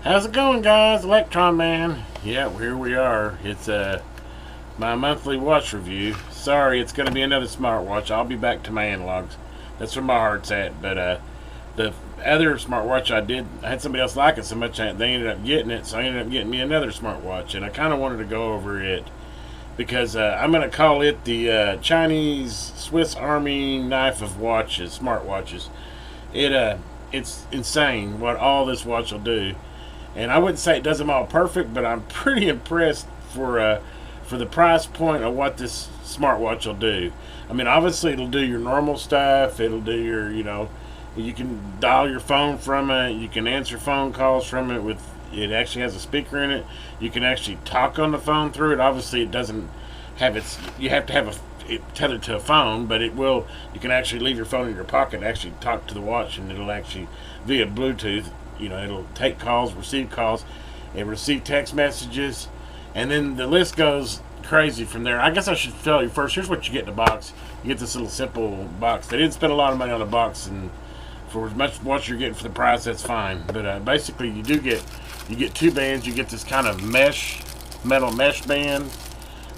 How's it going, guys? Electron Man. Yeah, here we are. It's my monthly watch review. Sorry, it's going to be another smartwatch. I'll be back to my analogs. That's where my heart's at. But the other smartwatch I had somebody else like it so much they ended up getting it, so I ended up getting me another smartwatch, and I kind of wanted to go over it because I'm going to call it the Chinese Swiss Army knife of watches, smartwatches. It's insane what all this watch will do. And I wouldn't say it does them all perfect, but I'm pretty impressed for the price point of what this smartwatch will do. I mean, obviously it'll do your normal stuff. It'll do your, you can dial your phone from it. You can answer phone calls from it. With it actually has a speaker in it. You can actually talk on the phone through it. Obviously, it doesn't have its. You have to have it tethered to a phone, but it will. You can actually leave your phone in your pocket and actually talk to the watch, and it'll actually via Bluetooth. It'll take calls, receive calls, and receive text messages, and then the list goes crazy from there. I guess I should tell you first. Here's what you get in the box. You get this little simple box. They didn't spend a lot of money on the box, and for as much watch you're getting for the price, that's fine. But basically, you get two bands. You get this kind of metal mesh band,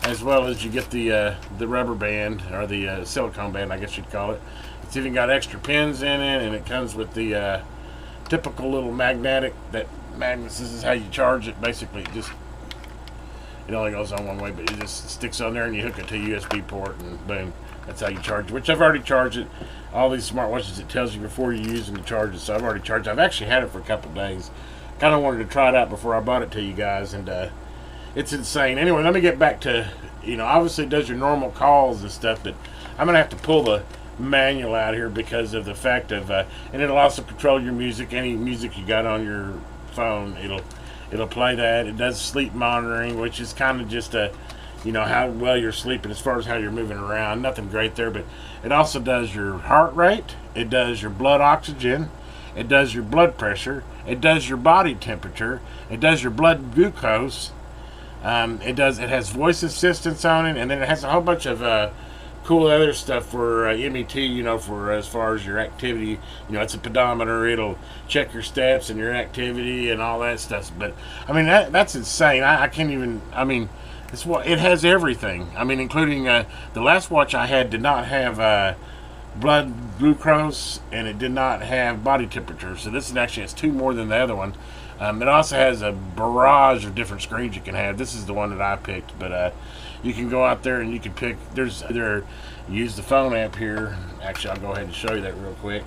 as well as you get the rubber band or the silicone band, I guess you'd call it. It's even got extra pins in it, and it comes with the typical little magnetic that magnets. This is how you charge it. Basically, it only goes on one way, but it just sticks on there, and you hook it to a USB port, and boom, that's how you charge it. Which I've already charged it. All these smartwatches, it tells you before you use them to charge it, so I've already charged it. I've actually had it for a couple of days. Kind of wanted to try it out before I bought it to you guys, and it's insane. Anyway, let me get back to, obviously it does your normal calls and stuff, but I'm gonna have to pull the manual out here because of the fact of and it'll also control your music. Any music you got on your phone, it'll play that. It does sleep monitoring, which is kind of just how well you're sleeping as far as how you're moving around. Nothing great there, but it also does your heart rate. It does your blood oxygen. It does your blood pressure. It does your body temperature. It does your blood glucose. It has voice assistance on it, and then it has a whole bunch of cool other stuff for MET, for as far as your activity. It's a pedometer. It'll check your steps and your activity and all that stuff. But I mean, that's insane. I can't even. I mean, it has everything. I mean, including the last watch I had did not have blood glucose, and it did not have body temperature. So this one actually has two more than the other one. It also has a barrage of different screens you can have. This is the one that I picked, but you can go out there and you can pick. Use the phone app here. Actually, I'll go ahead and show you that real quick.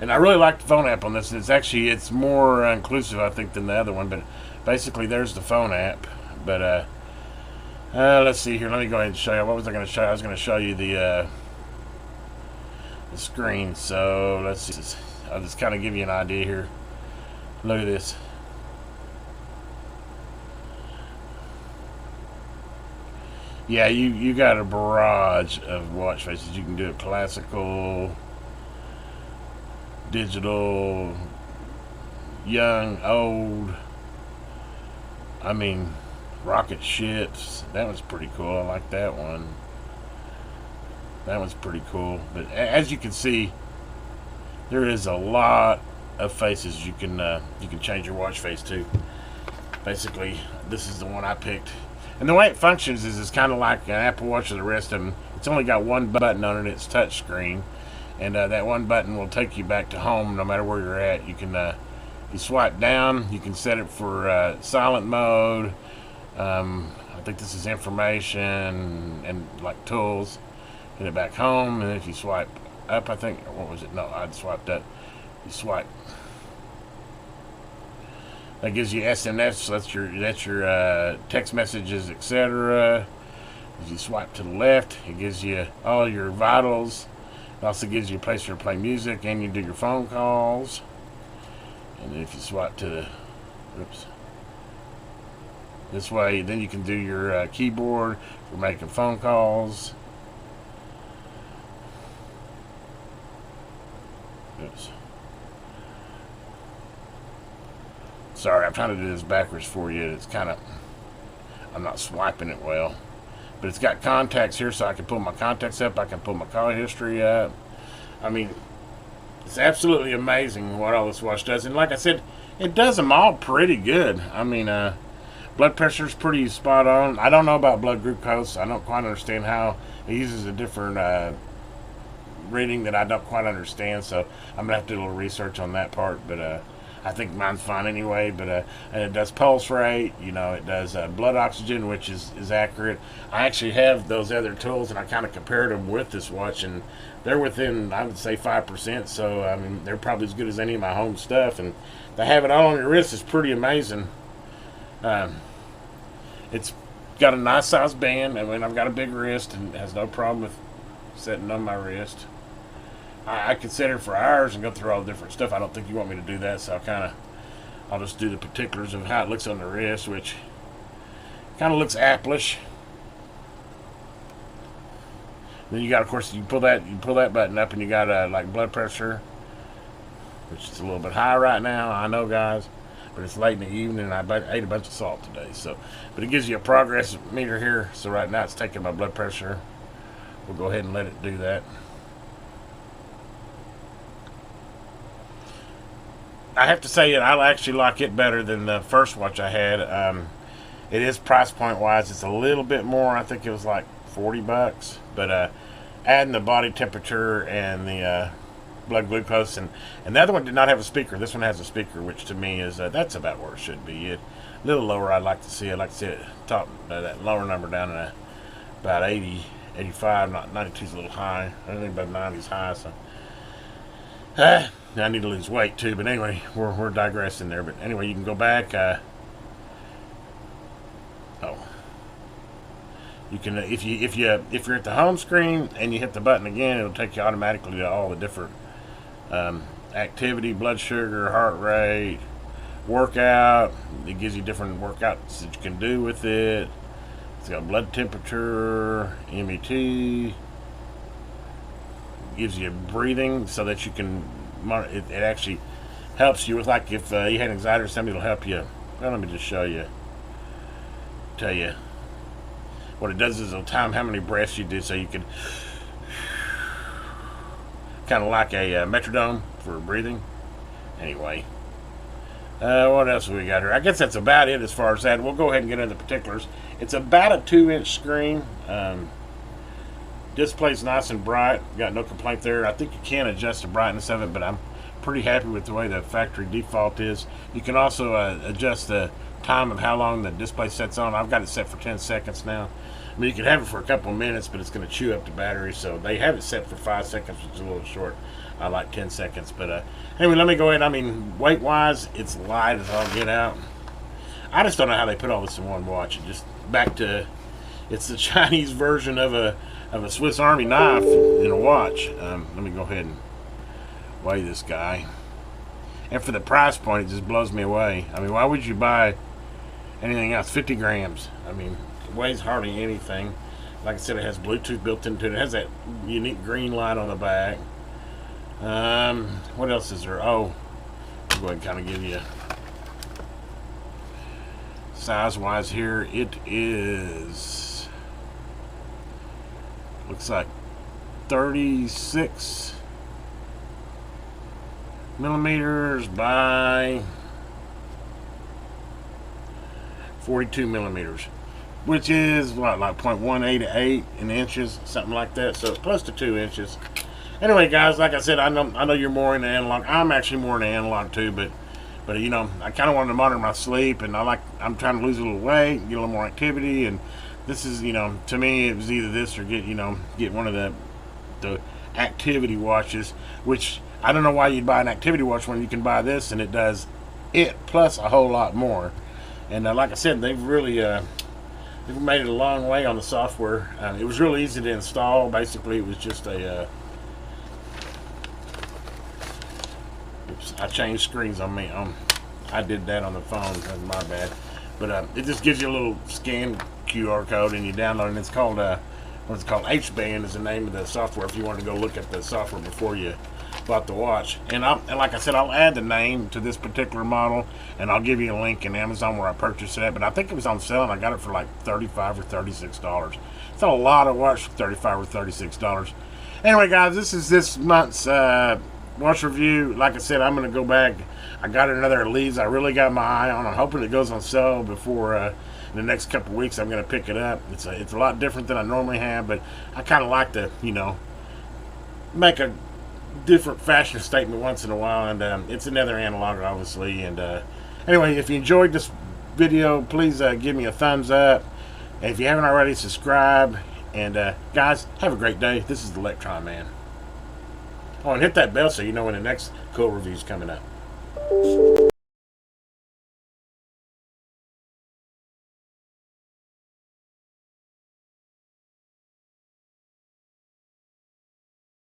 And I really like the phone app on this. It's more inclusive, I think, than the other one. But basically, there's the phone app. But let's see here. Let me go ahead and show you. What was I going to show you? I was going to show you the screen. So let's see. I'll just kind of give you an idea here. Look at this. Yeah, you got a barrage of watch faces. You can do it classical, digital, young, old. I mean, rocket ships. That one's pretty cool. I like that one. That one's pretty cool. But as you can see, there is a lot of faces you can change your watch face to. Basically, this is the one I picked. And the way it functions is it's kind of like an Apple Watch or the rest of them. It's only got one button on it. It's touch screen, and that one button will take you back to home no matter where you're at. You can you swipe down. You can set it for silent mode. I think this is information and like tools. Get it back home, and if you swipe up, I think, or what was it? No, I'd swiped up. You swipe. That gives you SMS, so that's your text messages, etc. As you swipe to the left, it gives you all your vitals. It also gives you a place to play music, and you do your phone calls. And if you swipe to the, this way, then you can do your keyboard for making phone calls. Oops. Sorry, I'm trying to do this backwards for you. It's kind of, I'm not swiping it well. But it's got contacts here, so I can pull my contacts up. I can pull my call history up. I mean, It's absolutely amazing what all this watch does. And like I said, it does them all pretty good. I mean, blood pressure's pretty spot on. I don't know about blood glucose. I don't quite understand how it uses a different reading that I don't quite understand. So I'm going to have to do a little research on that part. But I think mine's fine anyway. But and it does pulse rate. You know, it does blood oxygen, which is accurate. I actually have those other tools, and I kind of compared them with this watch, and they're within, I would say, 5%. So I mean, they're probably as good as any of my home stuff, and to have it all on your wrist is pretty amazing. It's got a nice size band. I mean, I've got a big wrist, and it has no problem with setting on my wrist. I could sit here for hours and go through all the different stuff. I don't think you want me to do that, so I'll just do the particulars of how it looks on the wrist, which kind of looks Apple-ish. Then you got, of course, you pull that button up, and you got like blood pressure, which is a little bit high right now. I know, guys, but it's late in the evening, and I ate a bunch of salt today. So, but it gives you a progress meter here. So right now it's taking my blood pressure. We'll go ahead and let it do that. I have to say that I actually like it better than the first watch I had. It is price point wise, it's a little bit more. I think it was like $40, but adding the body temperature and the blood glucose, and the other one did not have a speaker. This one has a speaker, which to me is that's about where it should be. A little lower, I'd like to see it. I'd like to see it top that lower number down to about 80, 85. Not 92 is a little high. I think about 90 is high. So I need to lose weight too. But anyway, we're digressing there. But anyway, you can go back. You can if you're at the home screen and you hit the button again, it'll take you automatically to all the different activity, blood sugar, heart rate, workout. It gives you different workouts that you can do with it. It's got blood temperature, MET. It gives you breathing so that you can. It actually helps you with, like, if you had anxiety or something, it'll help you. Well, let me just show you. Tell you. What it does is it'll time how many breaths you do, so you can kind of like a metronome for breathing. Anyway, what else have we got here? I guess that's about it as far as that. We'll go ahead and get into the particulars. It's about a 2-inch screen. Display's nice and bright. Got no complaint there. I think you can adjust the brightness of it, but I'm pretty happy with the way the factory default is. You can also adjust the time of how long the display sets on. I've got it set for 10 seconds now. I mean, you can have it for a couple of minutes, but it's going to chew up the battery, so they have it set for 5 seconds, which is a little short. I like 10 seconds, but anyway, let me go ahead. I mean, weight-wise, it's light as all get out. I just don't know how they put all this in one watch. And just back to, it's the Chinese version of a Swiss Army knife in a watch. Let me go ahead and weigh this guy. And for the price point, it just blows me away. I mean, why would you buy anything else? 50 grams. I mean, it weighs hardly anything. Like I said, it has Bluetooth built into it. It has that unique green light on the back. What else is there? Oh, I'll go ahead and kind of give you size-wise here. It is, looks like 36 millimeters by 42 millimeters, which is what, like 0.188 in inches, something like that. So close to 2 inches. Anyway, guys, like I said, I know you're more into analog. I'm actually more into analog too, but you know, I kind of wanted to monitor my sleep, and I'm trying to lose a little weight, get a little more activity, and this is, you know, to me it was either this or get one of the activity watches, which I don't know why you'd buy an activity watch when you can buy this and it does it plus a whole lot more. And like I said, they've really they've made it a long way on the software. It was really easy to install. Basically, it was just a oops, I changed screens on me. I did that on the phone. That's my bad. But it just gives you a little scan QR code, and you download it. And it's called what's it called? H-Band is the name of the software. If you want to go look at the software before you bought the watch. And like I said, I'll add the name to this particular model, and I'll give you a link in Amazon where I purchased it. But I think it was on sale, and I got it for like $35 or $36. It's a lot of watch for $35 or $36. Anyway, guys, this is this month's watch review. Like I said, I'm going to go back. I got another Elise I really got my eye on. I'm hoping it goes on sale before in the next couple of weeks. I'm going to pick it up. It's a lot different than I normally have, but I kind of like to, make a different fashion statement once in a while, and it's another analog, obviously. And anyway, if you enjoyed this video, please give me a thumbs up, and if you haven't already, subscribe. And guys, have a great day. This is the Electron Man. Oh, and hit that bell so you know when the next cool review is coming up.